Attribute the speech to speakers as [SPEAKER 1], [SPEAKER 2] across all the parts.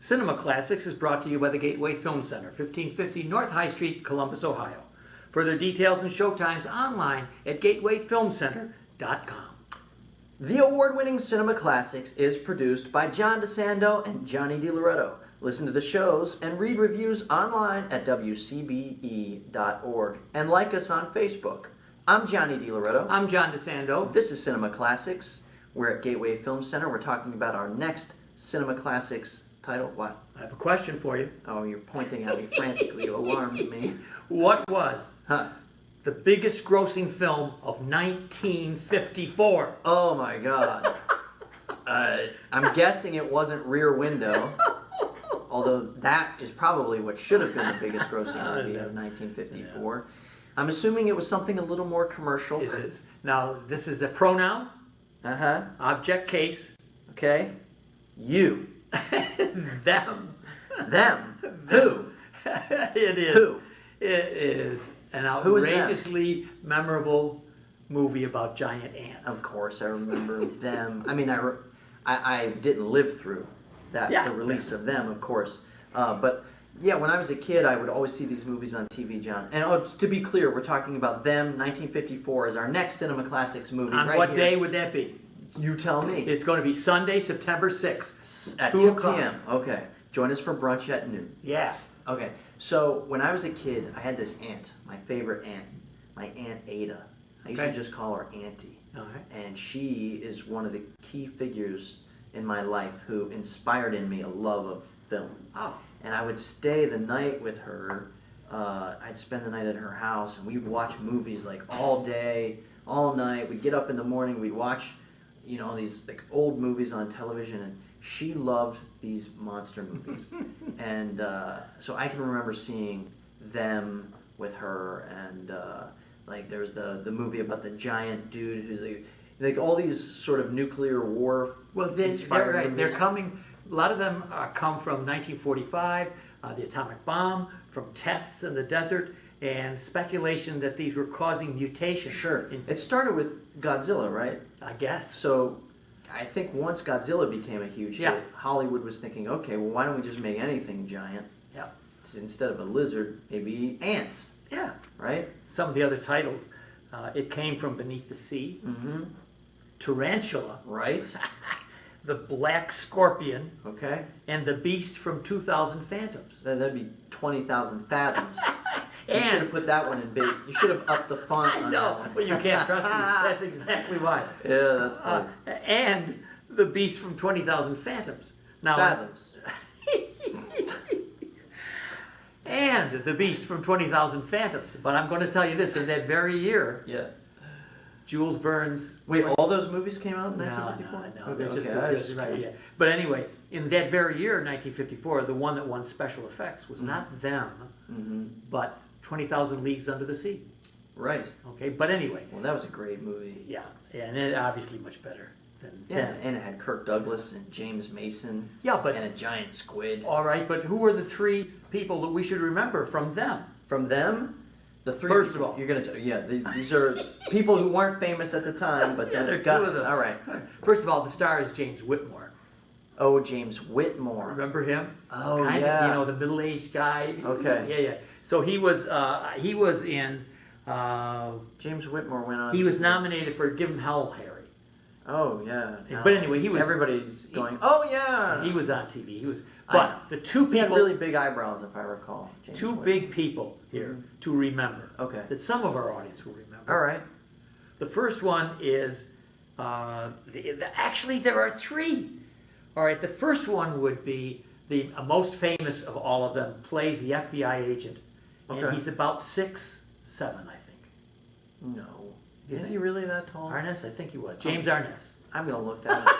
[SPEAKER 1] Cinema Classics is brought to you by the Gateway Film Center, 1550 North High Street, Columbus, Ohio. Further details and showtimes online at gatewayfilmcenter.com.
[SPEAKER 2] The award-winning Cinema Classics is produced by John DeSando and Johnny DiLoretto. Listen to the shows and read reviews online at WCBE.org and like us on Facebook. I'm Johnny DiLoretto.
[SPEAKER 1] I'm John DeSando.
[SPEAKER 2] This is Cinema Classics. We're at Gateway Film Center. We're talking about our next Cinema Classics title. What?
[SPEAKER 1] I have a question for you.
[SPEAKER 2] Oh, you're pointing at me frantically. You alarmed me.
[SPEAKER 1] What was the biggest grossing film of 1954?
[SPEAKER 2] Oh my God. I'm guessing it wasn't Rear Window, although that is probably what should have been the biggest grossing movie of 1954. Yeah. I'm assuming it was something a little more commercial.
[SPEAKER 1] It is. Now, this is a pronoun. Object case.
[SPEAKER 2] Okay. You.
[SPEAKER 1] Them.
[SPEAKER 2] Them. Who?
[SPEAKER 1] It is.
[SPEAKER 2] Who?
[SPEAKER 1] It is an outrageously memorable movie about giant ants.
[SPEAKER 2] Of course, I remember them. I mean, I didn't live through that, the release of them, of course. But yeah, when I was a kid, I would always see these movies on TV, John. And to be clear, we're talking about Them, 1954, is our next Cinema Classics movie.
[SPEAKER 1] On what day would that be?
[SPEAKER 2] You tell me.
[SPEAKER 1] It's going to be Sunday, September 6th.
[SPEAKER 2] At 2 p.m. Okay. Join us for brunch at noon.
[SPEAKER 1] Yeah.
[SPEAKER 2] Okay. So when I was a kid, I had this aunt, my favorite aunt, my Aunt Ada. I used to just call her Auntie.
[SPEAKER 1] All right.
[SPEAKER 2] And she is one of the key figures in my life who inspired in me a love of film.
[SPEAKER 1] Oh.
[SPEAKER 2] And I would stay the night with her. I'd spend the night at her house, and we'd watch movies like all day, all night. We'd get up in the morning, we'd watch, you know, these like old movies on television, and she loved these monster movies. And so I can remember seeing Them with her, and like there's the movie about the giant dude who's like all these sort of nuclear war.
[SPEAKER 1] Well, they're right. They're coming. A lot of them come from 1945, the atomic bomb, from tests in the desert, and speculation that these were causing mutations.
[SPEAKER 2] Sure. It started with Godzilla, right?
[SPEAKER 1] I guess.
[SPEAKER 2] So I think once Godzilla became a huge hit, Hollywood was thinking, okay, well, why don't we just make anything giant?
[SPEAKER 1] Yeah.
[SPEAKER 2] Instead of a lizard, maybe ants.
[SPEAKER 1] Yeah.
[SPEAKER 2] Right?
[SPEAKER 1] Some of the other titles. It Came from Beneath the Sea.
[SPEAKER 2] Mm-hmm.
[SPEAKER 1] Tarantula.
[SPEAKER 2] Right.
[SPEAKER 1] The Black Scorpion.
[SPEAKER 2] Okay.
[SPEAKER 1] And The Beast from 2000 Phantoms.
[SPEAKER 2] That'd be 20,000 Fathoms. You should have put that one in big. You should have upped the font on that one.
[SPEAKER 1] Well, you can't trust me. That's exactly why.
[SPEAKER 2] Yeah, that's cool.
[SPEAKER 1] And The Beast from 20,000 Phantoms. Now,
[SPEAKER 2] Fathoms.
[SPEAKER 1] And The Beast from 20,000 Phantoms. But I'm going to tell you this, in that very year, Jules Verne's...
[SPEAKER 2] Wait, all those movies came out in
[SPEAKER 1] No.
[SPEAKER 2] 1954?
[SPEAKER 1] They're just right, yeah. But anyway, in that very year, 1954, the one that won special effects was not Them, but 20,000 Leagues Under the Sea.
[SPEAKER 2] Right.
[SPEAKER 1] Okay, but anyway.
[SPEAKER 2] Well, that was a great movie.
[SPEAKER 1] Yeah, and it obviously much better than Them.
[SPEAKER 2] And it had Kirk Douglas and James Mason.
[SPEAKER 1] Yeah, but...
[SPEAKER 2] And a giant squid.
[SPEAKER 1] All right, but who were the three people that we should remember from Them?
[SPEAKER 2] From Them? The three.
[SPEAKER 1] First of all,
[SPEAKER 2] you're gonna these are people who weren't famous at the time, but then
[SPEAKER 1] there are two of them.
[SPEAKER 2] All right.
[SPEAKER 1] First of all, the star is James Whitmore.
[SPEAKER 2] Oh, James Whitmore.
[SPEAKER 1] Remember him?
[SPEAKER 2] Oh,
[SPEAKER 1] kind of, you know, the middle-aged guy.
[SPEAKER 2] Okay.
[SPEAKER 1] Yeah. So he was in.
[SPEAKER 2] James Whitmore went on.
[SPEAKER 1] He was nominated for Give 'Em Hell, Harry.
[SPEAKER 2] Oh yeah. No.
[SPEAKER 1] But anyway, he was.
[SPEAKER 2] Everybody's going. Oh yeah.
[SPEAKER 1] He was on TV. He was. But the two people. He
[SPEAKER 2] had really big eyebrows, if I recall. James
[SPEAKER 1] two
[SPEAKER 2] Whitmore.
[SPEAKER 1] big people here to remember.
[SPEAKER 2] Okay.
[SPEAKER 1] That some of our audience will remember.
[SPEAKER 2] All right.
[SPEAKER 1] The first one is. Actually, there are three. All right. The first one would be the most famous of all of them. Plays the FBI agent, and he's about 6'7", I think.
[SPEAKER 2] No. Is he really that tall?
[SPEAKER 1] Arness, I think he was. James Arness.
[SPEAKER 2] I'm gonna look that up.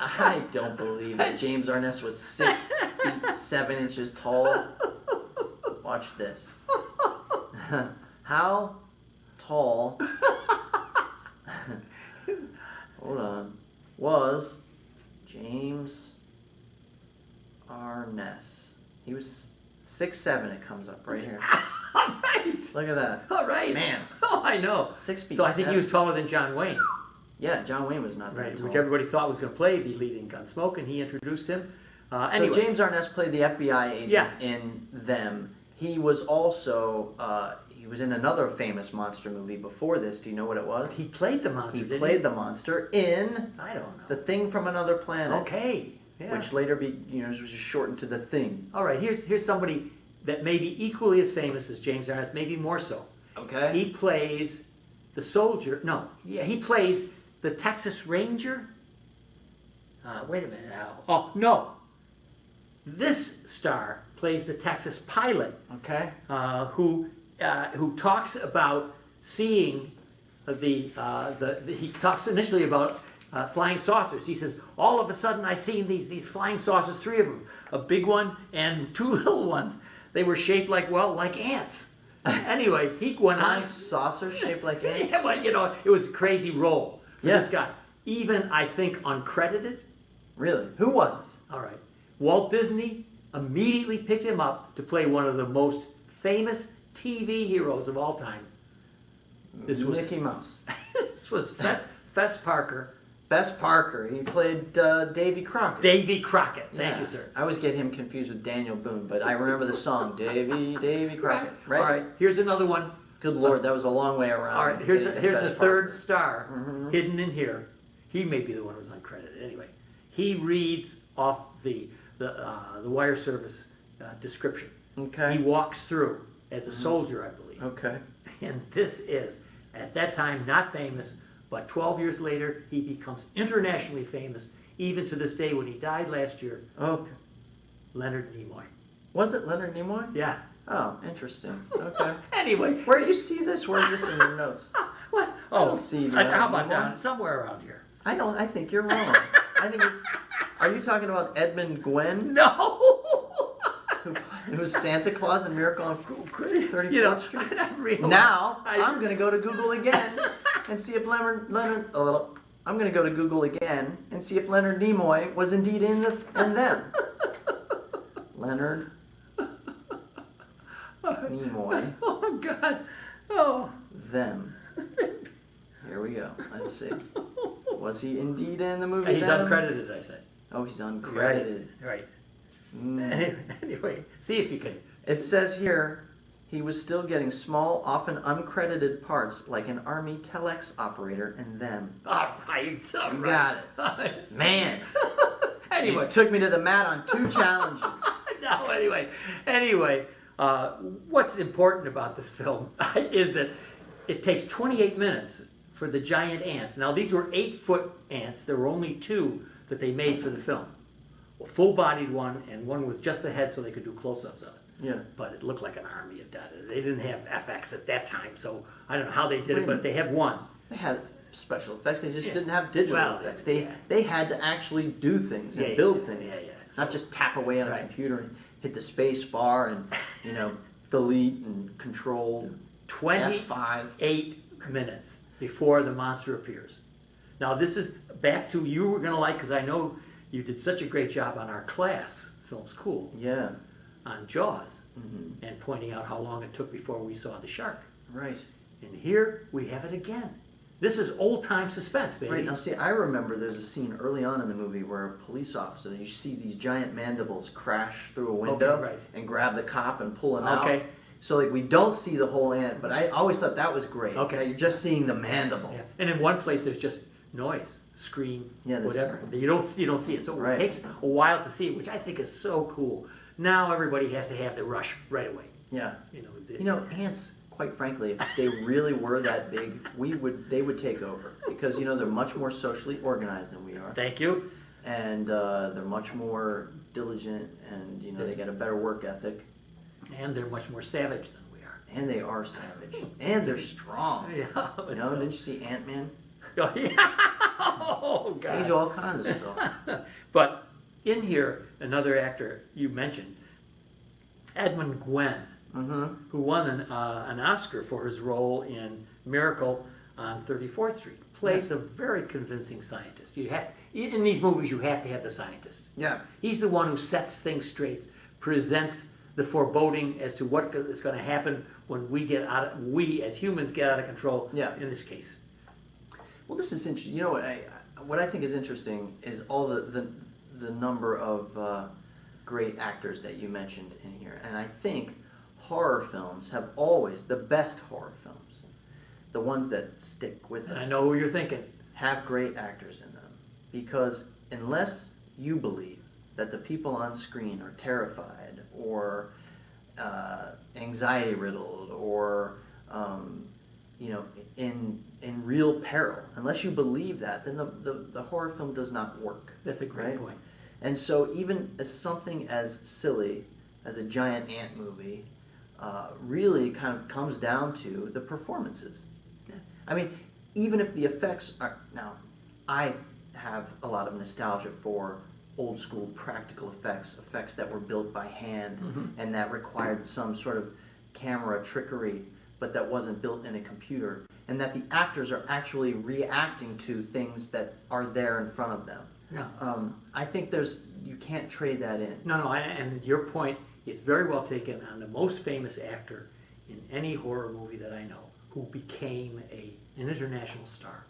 [SPEAKER 2] I don't believe it. James Arness was 6 feet 7 inches tall. Watch this. How tall, hold on, was James Arness? He was 6'7", it comes up right here.
[SPEAKER 1] All right.
[SPEAKER 2] Look at that.
[SPEAKER 1] All right.
[SPEAKER 2] Man.
[SPEAKER 1] Oh, I know.
[SPEAKER 2] 6 feet
[SPEAKER 1] So I think
[SPEAKER 2] 7.
[SPEAKER 1] he was taller than John Wayne.
[SPEAKER 2] Yeah, John Wayne was not that
[SPEAKER 1] right,
[SPEAKER 2] tall.
[SPEAKER 1] which everybody thought was going to play the lead in Gunsmoke, and he introduced him.
[SPEAKER 2] So James Arness played the FBI agent
[SPEAKER 1] Yeah.
[SPEAKER 2] in them. He was also he was in another famous monster movie before this. Do you know what it was?
[SPEAKER 1] He played the monster.
[SPEAKER 2] He
[SPEAKER 1] didn't
[SPEAKER 2] played the monster in
[SPEAKER 1] I don't know.
[SPEAKER 2] The Thing from Another Planet.
[SPEAKER 1] Okay. Yeah.
[SPEAKER 2] Which later was just shortened to The Thing.
[SPEAKER 1] All right. Here's somebody that may be equally as famous as James Arness, maybe more so.
[SPEAKER 2] Okay.
[SPEAKER 1] He plays the soldier. No. Yeah. He plays the Texas Ranger. Wait a minute now. Oh no. This star plays the Texas pilot.
[SPEAKER 2] Okay.
[SPEAKER 1] Who talks about seeing he talks initially about flying saucers. He says, all of a sudden I seen these flying saucers, 3 of them, a big one and 2 little ones. They were shaped like ants. Anyway, he went on.
[SPEAKER 2] Flying saucers shaped like ants?
[SPEAKER 1] Yeah, well, it was a crazy role for
[SPEAKER 2] Yeah.
[SPEAKER 1] this guy. Even, I think, uncredited.
[SPEAKER 2] Really? Who was it?
[SPEAKER 1] All right. Walt Disney immediately picked him up to play one of the most famous TV heroes of all time. This was
[SPEAKER 2] Mickey Mouse.
[SPEAKER 1] This was Fess Parker.
[SPEAKER 2] Fess Parker. He played Davy Crockett.
[SPEAKER 1] Davy Crockett. Thank
[SPEAKER 2] Yeah.
[SPEAKER 1] you, sir.
[SPEAKER 2] I always get him confused with Daniel Boone, but I remember the song, Davy Crockett. Right?
[SPEAKER 1] All right. Here's another one.
[SPEAKER 2] Good Lord, that was a long way around.
[SPEAKER 1] All right. Here's
[SPEAKER 2] getting to
[SPEAKER 1] a
[SPEAKER 2] Fess
[SPEAKER 1] third
[SPEAKER 2] Parker.
[SPEAKER 1] star
[SPEAKER 2] Mhm.
[SPEAKER 1] hidden in here. He may be the one who's uncredited. Anyway, he reads off the wire service description.
[SPEAKER 2] Okay.
[SPEAKER 1] He walks through as a soldier, I believe.
[SPEAKER 2] Okay.
[SPEAKER 1] And this is, at that time, not famous, but 12 years later, he becomes internationally famous, even to this day when he died last year,
[SPEAKER 2] Okay.
[SPEAKER 1] Leonard Nimoy.
[SPEAKER 2] Was it Leonard Nimoy?
[SPEAKER 1] Yeah.
[SPEAKER 2] Oh, interesting. Okay.
[SPEAKER 1] Anyway.
[SPEAKER 2] Where do you see this? Where's this in your notes?
[SPEAKER 1] What?
[SPEAKER 2] I don't see Leonard
[SPEAKER 1] how about
[SPEAKER 2] Nimoy.
[SPEAKER 1] down somewhere around here?
[SPEAKER 2] I think you're wrong. Are you talking about Edmund Gwenn,
[SPEAKER 1] No!
[SPEAKER 2] who was Santa Claus in Miracle on 34th
[SPEAKER 1] You know,
[SPEAKER 2] Street?
[SPEAKER 1] I realize-
[SPEAKER 2] Now, I'm going to go to Google again and see if Leonard I'm going to go to Google again and see if Leonard Nimoy was indeed in them. Leonard Nimoy,
[SPEAKER 1] Oh, God. Oh.
[SPEAKER 2] them. Here we go. Let's see. Was he indeed in the movie?
[SPEAKER 1] He's
[SPEAKER 2] Them?
[SPEAKER 1] uncredited, I said.
[SPEAKER 2] Oh, he's uncredited.
[SPEAKER 1] Right.
[SPEAKER 2] Mm.
[SPEAKER 1] Anyway, see if you can.
[SPEAKER 2] It says here he was still getting small, often uncredited parts like an Army telex operator in them.
[SPEAKER 1] All right. All
[SPEAKER 2] You
[SPEAKER 1] right.
[SPEAKER 2] got it. Man.
[SPEAKER 1] Anyway.
[SPEAKER 2] You took me to the mat on 2 challenges.
[SPEAKER 1] No, anyway, what's important about this film is that it takes 28 minutes for the giant ant. Now, these were 8-foot ants. There were only 2 that they made for the film. A full-bodied one and one with just the head so they could do close-ups of it.
[SPEAKER 2] Yeah.
[SPEAKER 1] But it looked like an army of data. They didn't have FX at that time, so I don't know how they did
[SPEAKER 2] What do
[SPEAKER 1] it,
[SPEAKER 2] you
[SPEAKER 1] but
[SPEAKER 2] mean?
[SPEAKER 1] they have one.
[SPEAKER 2] They had special effects. They just
[SPEAKER 1] Yeah.
[SPEAKER 2] didn't have digital
[SPEAKER 1] Well,
[SPEAKER 2] effects.
[SPEAKER 1] yeah.
[SPEAKER 2] They had to actually do things and
[SPEAKER 1] Yeah,
[SPEAKER 2] build
[SPEAKER 1] yeah,
[SPEAKER 2] things.
[SPEAKER 1] yeah.
[SPEAKER 2] Not
[SPEAKER 1] So-
[SPEAKER 2] just tap away on a
[SPEAKER 1] Right.
[SPEAKER 2] computer and hit the space bar and, delete and control
[SPEAKER 1] 28
[SPEAKER 2] F5.
[SPEAKER 1] minutes before the monster appears. Now this is back to you were going to like, because I know you did such a great job on our class, Film School,
[SPEAKER 2] Yeah.
[SPEAKER 1] on Jaws,
[SPEAKER 2] Hmm.
[SPEAKER 1] and pointing out how long it took before we saw the shark.
[SPEAKER 2] Right.
[SPEAKER 1] And here we have it again. This is old-time suspense, baby.
[SPEAKER 2] Right, now see, I remember there's a scene early on in the movie where a police officer, you see these giant mandibles crash through a window
[SPEAKER 1] right.
[SPEAKER 2] and grab the cop and pull him out.
[SPEAKER 1] Okay.
[SPEAKER 2] So like we don't see the whole ant, but I always thought that was great.
[SPEAKER 1] Okay.
[SPEAKER 2] That you're just seeing the mandible.
[SPEAKER 1] Yeah. And in one place there's just noise, scream,
[SPEAKER 2] Yeah, this-
[SPEAKER 1] whatever. You don't see it. So
[SPEAKER 2] Right.
[SPEAKER 1] it takes a while to see it, which I think is so cool. Now everybody has to have the rush right away.
[SPEAKER 2] Yeah.
[SPEAKER 1] The-
[SPEAKER 2] Ants, quite frankly, if they really were that big, they would take over because they're much more socially organized than we are,
[SPEAKER 1] Thank you.
[SPEAKER 2] and they're much more diligent, and they got a better work ethic,
[SPEAKER 1] And they're much more savage than we are.
[SPEAKER 2] and they are savage, and they're strong.
[SPEAKER 1] Yeah.
[SPEAKER 2] Didn't you see Ant-Man?
[SPEAKER 1] Oh, yeah. Oh,
[SPEAKER 2] They
[SPEAKER 1] God.
[SPEAKER 2] do all kinds of stuff.
[SPEAKER 1] But in here, another actor you mentioned, Edmund Gwenn,
[SPEAKER 2] Mm-hmm.
[SPEAKER 1] who won an Oscar for his role in Miracle on 34th Street, plays a very convincing scientist. In these movies, you have to have the scientist.
[SPEAKER 2] Yeah.
[SPEAKER 1] He's the one who sets things straight, presents the foreboding as to what is going to happen when we as humans get out of control.
[SPEAKER 2] Yeah.
[SPEAKER 1] In this case.
[SPEAKER 2] Well, this is interesting. You know what I think is interesting is all the number of great actors that you mentioned in here, and I think horror films have always the best horror films, the ones that stick with us.
[SPEAKER 1] I know who you're thinking.
[SPEAKER 2] Have great actors in them, because unless you believe that the people on screen are terrified or anxiety riddled or in real peril, unless you believe that, then the horror film does not work.
[SPEAKER 1] That's a great point.
[SPEAKER 2] And so even as something as silly as a giant ant movie really kind of comes down to the performances.
[SPEAKER 1] Yeah.
[SPEAKER 2] I mean, even if the effects are... Now, I have a lot of nostalgia for old school practical effects that were built by hand and that required some sort of camera trickery, but that wasn't built in a computer, and that the actors are actually reacting to things that are there in front of them.
[SPEAKER 1] No.
[SPEAKER 2] I think you can't trade that in.
[SPEAKER 1] No, and your point is very well taken on the most famous actor in any horror movie that I know who became an international star.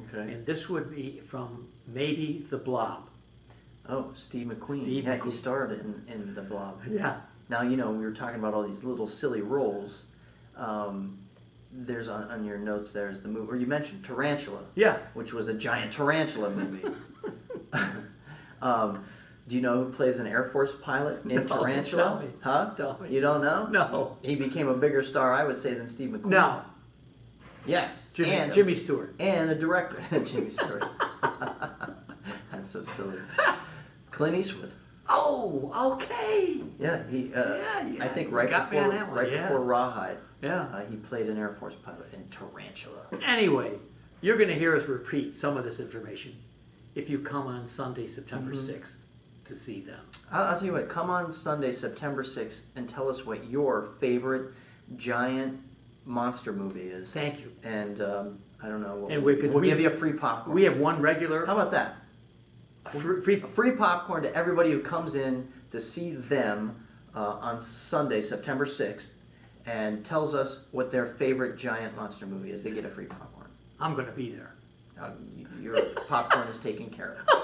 [SPEAKER 2] Okay.
[SPEAKER 1] And this would be from maybe The Blob.
[SPEAKER 2] Oh, Steve McQueen.
[SPEAKER 1] Steve
[SPEAKER 2] Yeah,
[SPEAKER 1] McQueen.
[SPEAKER 2] he starred in The Blob.
[SPEAKER 1] Yeah.
[SPEAKER 2] Now, we were talking about all these little silly roles. There's on your notes, there's the movie, or you mentioned Tarantula.
[SPEAKER 1] Yeah.
[SPEAKER 2] Which was a giant tarantula movie. Do you know who plays an Air Force pilot in
[SPEAKER 1] No,
[SPEAKER 2] Tarantula?
[SPEAKER 1] tell me.
[SPEAKER 2] Huh?
[SPEAKER 1] Tell me.
[SPEAKER 2] You don't know?
[SPEAKER 1] No.
[SPEAKER 2] He became a bigger star, I would say, than Steve McQueen.
[SPEAKER 1] No.
[SPEAKER 2] Yeah.
[SPEAKER 1] Jimmy Stewart.
[SPEAKER 2] And a director. Jimmy Stewart. That's so silly. Clint Eastwood.
[SPEAKER 1] Oh, okay.
[SPEAKER 2] Yeah, he.
[SPEAKER 1] Yeah,
[SPEAKER 2] I think
[SPEAKER 1] you
[SPEAKER 2] right
[SPEAKER 1] got me on
[SPEAKER 2] before
[SPEAKER 1] that one, yeah.
[SPEAKER 2] Rawhide.
[SPEAKER 1] Yeah.
[SPEAKER 2] He played an Air Force pilot in Tarantula.
[SPEAKER 1] Anyway, you're going to hear us repeat some of this information if you come on Sunday, September 6th to see them.
[SPEAKER 2] I'll tell you what, come on Sunday, September 6th, and tell us what your favorite giant monster movie is.
[SPEAKER 1] Thank you.
[SPEAKER 2] And I don't know,
[SPEAKER 1] And
[SPEAKER 2] we'll
[SPEAKER 1] we
[SPEAKER 2] give you a free popcorn.
[SPEAKER 1] We have one regular.
[SPEAKER 2] How about that? Free popcorn to everybody who comes in to see them on Sunday, September 6th, and tells us what their favorite giant monster movie is. They get a free popcorn.
[SPEAKER 1] I'm going to be there.
[SPEAKER 2] Your popcorn is taken care of.